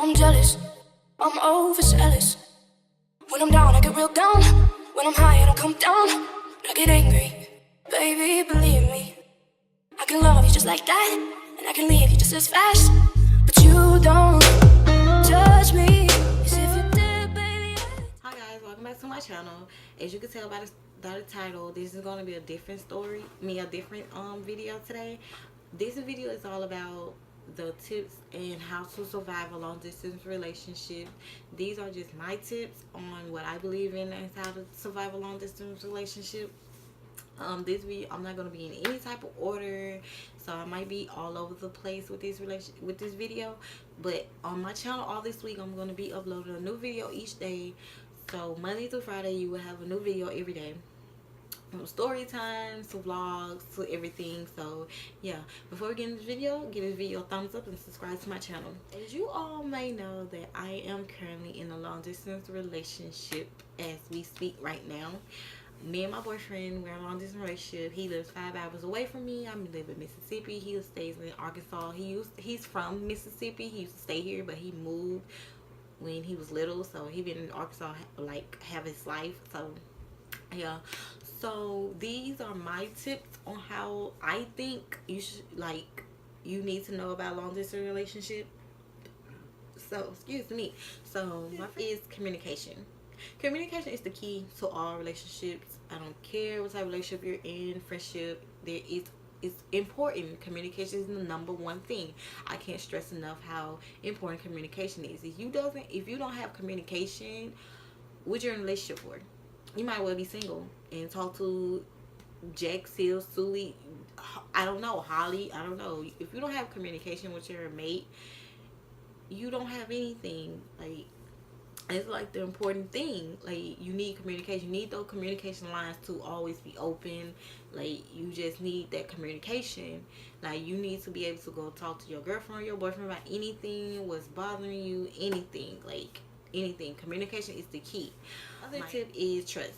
I'm jealous, I'm overzealous. When I'm down, I get real down. When I'm high, I don't come down. I get angry, baby, believe me. I can love you just like that, and I can leave you just as fast. But you don't judge me as if you did, baby. Hi guys, welcome back to my channel. As you can tell by the title, this is going to be a different story, a different video today. This video is all about the tips and how to survive a long distance relationship. These are just my tips on what I believe in and how to survive a long distance relationship. This video, I'm not going to be in any type of order, so I might be all over the place with this video. But on my channel all this week, I'm going to be uploading a new video each day. So Monday through Friday, you will have a new video every day. From story times to vlogs to everything. So yeah, before we get into this video, give this video a thumbs up and subscribe to my channel. As you all may know, that I am currently in a long distance relationship as we speak right now. Me and my boyfriend, we're in a long distance relationship. He lives 5 hours away from me. I live in Mississippi. He stays in Arkansas. He's from Mississippi. He used to stay here, but he moved when he was little, so he been in Arkansas like have his life. So yeah, so these are my tips on how I think you need to know about long distance relationship. So excuse me. So my is communication. Communication is the key to all relationships. I don't care what type of relationship you're in, friendship, it's important. Communication is the number one thing. I can't stress enough how important communication is. If you don't have communication, what you're in a relationship for? You might well be single and talk to Jack, Seal, Sully, I don't know, Holly, I don't know. If you don't have communication with your mate, you don't have anything. Like, it's like the important thing. Like, you need communication. You need those communication lines to always be open. Like, you just need that communication. Like, you need to be able to go talk to your girlfriend or your boyfriend about anything, what's bothering you, anything. Like, anything. Communication is the key. Other tip is trust.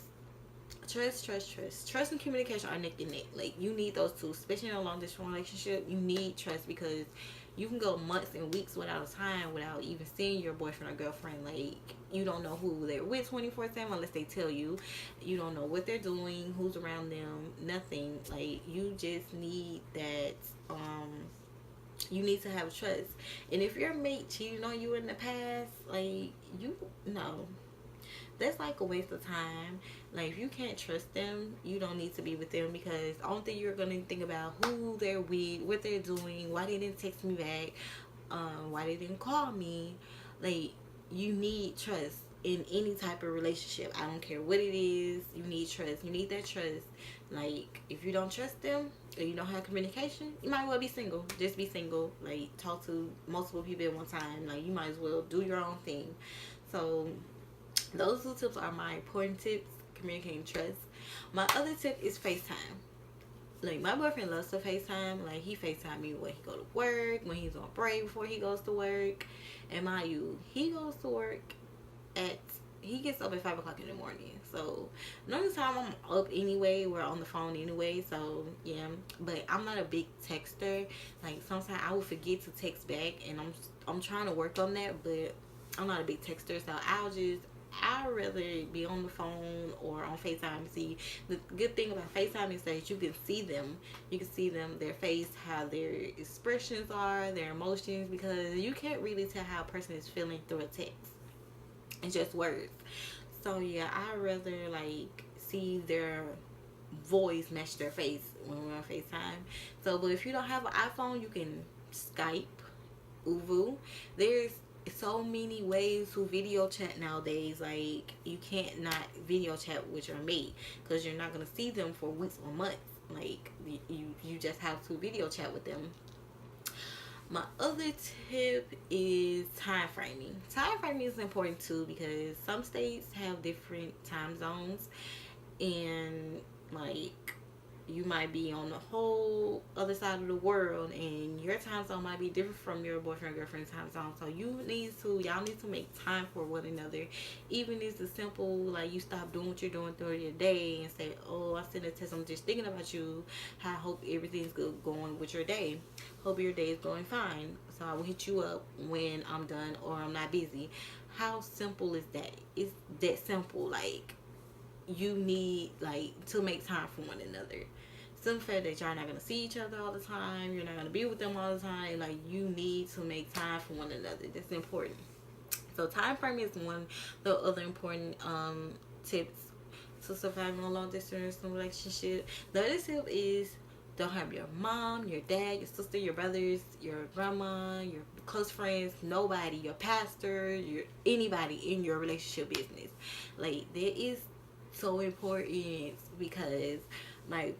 Trust and communication are neck and neck. Like, you need those two, especially in a long distance relationship. You need trust, because you can go months and weeks without a time without even seeing your boyfriend or girlfriend. Like, you don't know who they're with 24/7 unless they tell you. You don't know what they're doing, who's around them, nothing. Like, you just need that. You need to have trust. And if your mate cheated on you in the past, like, you know, that's like a waste of time. Like, if you can't trust them, you don't need to be with them, because the only thing you're gonna think about who they're with, what they're doing, why they didn't text me back, why they didn't call me. Like, you need trust in any type of relationship. I don't care what it is. You need trust. You need that trust. Like, if you don't trust them or you don't have communication, you might well be single. Just be single. Like, talk to multiple people at one time. Like, you might as well do your own thing. So those two tips are my important tips. Communicating, trust. My other tip is FaceTime. Like, my boyfriend loves to FaceTime. Like, he FaceTime me when he go to work, when he's on break, before he goes to work. And mind you, he goes to work he gets up at 5 o'clock in the morning. So none of the time I'm up anyway. We're on the phone anyway. So yeah, but I'm not a big texter. Like, sometimes I will forget to text back, and I'm trying to work on that, but I'm not a big texter. So I'd rather be on the phone or on FaceTime. See, the good thing about FaceTime is that you can see them. You can see them, their face, how their expressions are, their emotions, because you can't really tell how a person is feeling through a text. It's just words. So yeah, I'd rather like see their voice match their face when we're on FaceTime. So, but if you don't have an iPhone, you can Skype, Uvu. There's so many ways to video chat nowadays. Like, you can't not video chat with your mate, because you're not going to see them for weeks or months. Like, you just have to video chat with them. My other tip is time framing. Time framing is important too, because some states have different time zones, and like, you might be on the whole other side of the world, and your time zone might be different from your boyfriend or girlfriend's time zone. So y'all need to make time for one another. Even if it's simple, like, you stop doing what you're doing throughout your day and say, oh, I sent a text, I'm just thinking about you. I hope everything's good going with your day. Hope your day is going fine. so I will hit you up when I'm done or I'm not busy. How simple is that? It's that simple. Like, you need, like, to make time for one another. Some fact that y'all not gonna see each other all the time, you're not gonna be with them all the time. Like, you need to make time for one another. That's important. So time frame is one. The other important tips to surviving a long distance relationship. The other tip is don't have your mom, your dad, your sister, your brothers, your grandma, your close friends, nobody, your pastor, your anybody in your relationship business. Like, that is so important because, like,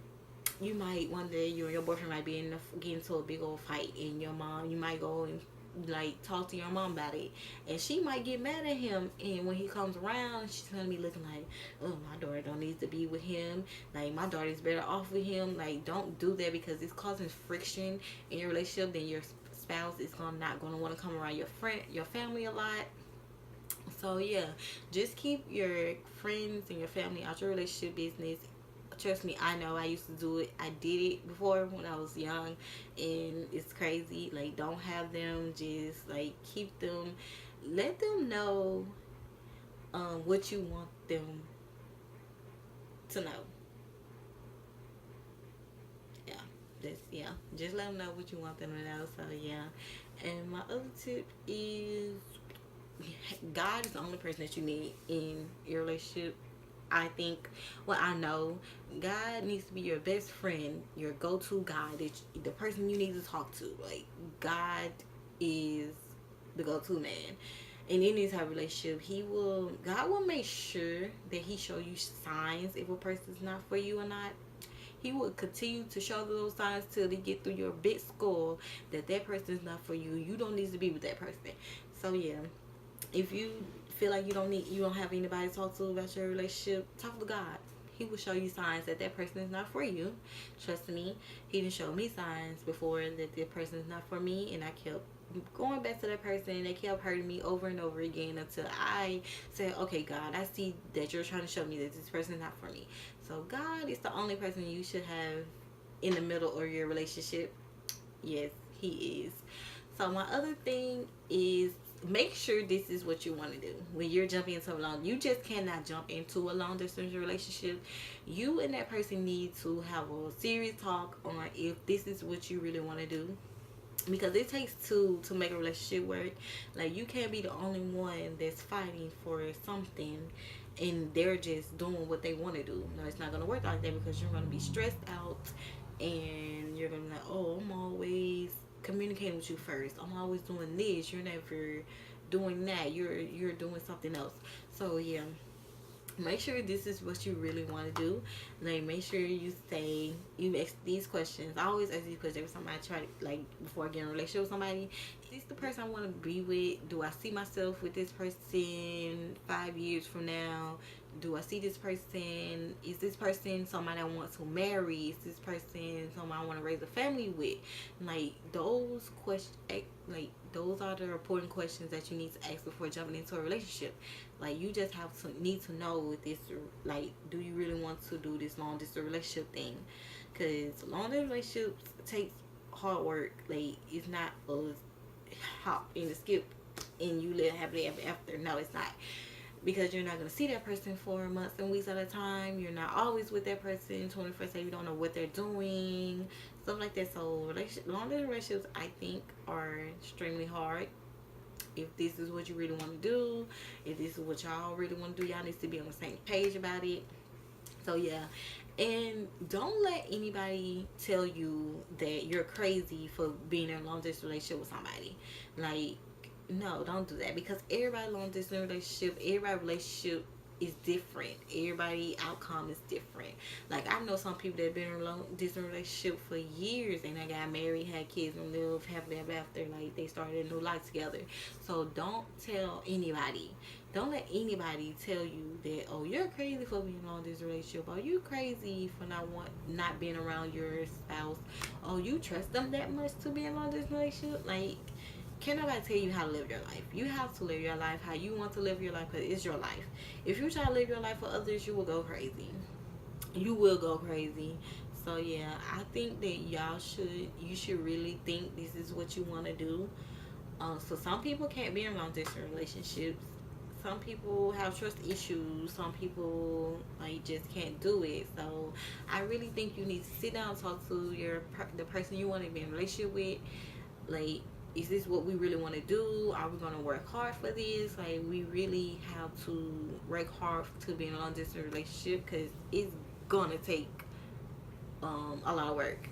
you might one day you and your boyfriend might be get into a big old fight, and your mom, you might go and like talk to your mom about it, and she might get mad at him, and when he comes around she's gonna be looking like, oh, my daughter don't need to be with him, like my daughter's better off with him. Like, don't do that, because it's causing friction in your relationship. Then your spouse is not gonna want to come around your family a lot. So yeah, just keep your friends and your family out your relationship business. Trust me, I know I used to do it. I did it before when I was young, and it's crazy. Like, don't have them. Just like keep them. Let them know what you want them to know. Yeah, just let them know what you want them to know. So yeah, and my other tip is God is the only person that you need in your relationship. I think, well, I know God needs to be your best friend, your go-to God, the person you need to talk to. Like, God is the go-to man. In any type of relationship, God will make sure that He show you signs if a person's not for you or not. He will continue to show those signs till they get through your big skull that person is not for you. You don't need to be with that person. So yeah, if you feel like you don't have anybody to talk to about your relationship, talk to God. He will show you signs that person is not for you. Trust me, He didn't show me signs before that person is not for me, and I kept going back to that person, and they kept hurting me over and over again until I said, okay, God, I see that you're trying to show me that this person is not for me. So God is the only person you should have in the middle of your relationship. Yes, He is. So my other thing is, make sure this is what you want to do when you're jumping into you just cannot jump into a long distance relationship. You and that person need to have a serious talk on if this is what you really want to do, because it takes two to make a relationship work. Like, you can't be the only one that's fighting for something and they're just doing what they want to do. No, it's not going to work like that, because you're going to be stressed out, and you're going to be like, oh, I'm always communicating with you first, I'm always doing this, you're never doing that, you're doing something else. So yeah, make sure this is what you really want to do. Like, make sure you ask these questions. I always ask these questions every time I try to, like, before I get in a relationship with somebody. Is this the person I want to be with? Do I see myself with this person 5 years from now? Do I see this person? Is this person somebody I want to marry? Is this person someone I want to raise a family with? Like, those questions, like, those are the important questions that you need to ask before jumping into a relationship. Like, you just need to know if this, like, do you really want to do this long distance relationship thing? Because long distance relationships takes hard work. Like, it's not a hop and a skip and you live happily ever after. No, it's not. Because you're not going to see that person for months and weeks at a time. You're not always with that person 24/7. You don't know what they're doing, stuff like that. So long distance relationships, I think, are extremely hard. If this is what you really want to do, if this is what y'all really want to do, y'all need to be on the same page about it. So yeah, and don't let anybody tell you that you're crazy for being in a long distance relationship with somebody. Like, no, don't do that, because everybody long distance relationship, everybody relationship is different. Everybody outcome is different. Like, I know some people that have been in a long distance relationship for years and they got married, had kids, and lived happily ever after. Like, they started a new life together. So don't tell anybody. Don't let anybody tell you that, oh, you're crazy for being in a long distance relationship. Oh, you crazy for not being around your spouse. Oh, you trust them that much to be in a long distance relationship. Like, can't nobody tell you how to live your life. You have to live your life how you want to live your life, because it's your life. If you try to live your life for others, you will go crazy. You will go crazy. So yeah, I think that you should really think this is what you want to do. So some people can't be in long distance relationships. Some people have trust issues. Some people like just can't do it. So I really think you need to sit down and talk to the person you want to be in a relationship with. Like, is this what we really want to do? Are we gonna work hard for this? Like, we really have to work hard to be in a long distance relationship because it's gonna take a lot of work.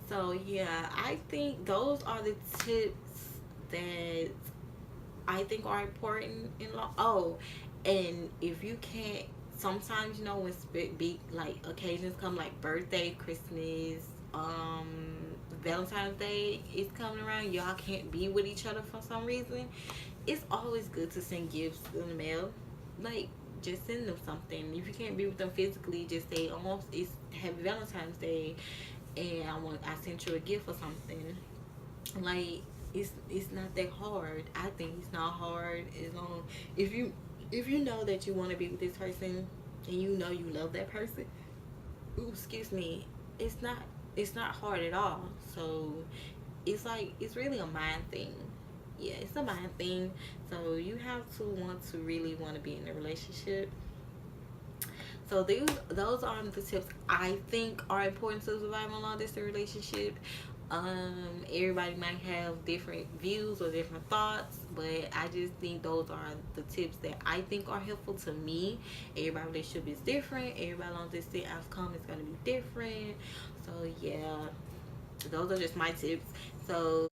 So yeah, I think those are the tips that I think are important in law. Oh, and if you can't, sometimes when big like occasions come, like birthday, Christmas, Valentine's Day is coming around, y'all can't be with each other for some reason. It's always good to send gifts in the mail. Like, just send them something. If you can't be with them physically, just say, almost it's Happy Valentine's Day, and I sent you a gift or something. Like, it's not that hard. I think it's not hard as long if you know that you want to be with this person and you know you love that person. Ooh, excuse me. It's not it's not hard at all. So it's like it's really a mind thing. Yeah, it's a mind thing. So you have to want to really want to be in a relationship. So those are the tips I think are important to survive a long distance relationship. Everybody might have different views or different thoughts, but I just think those are the tips that I think are helpful to me. Everybody relationship is different. Everybody long distance outcome is gonna be different. So yeah, those are just my tips. So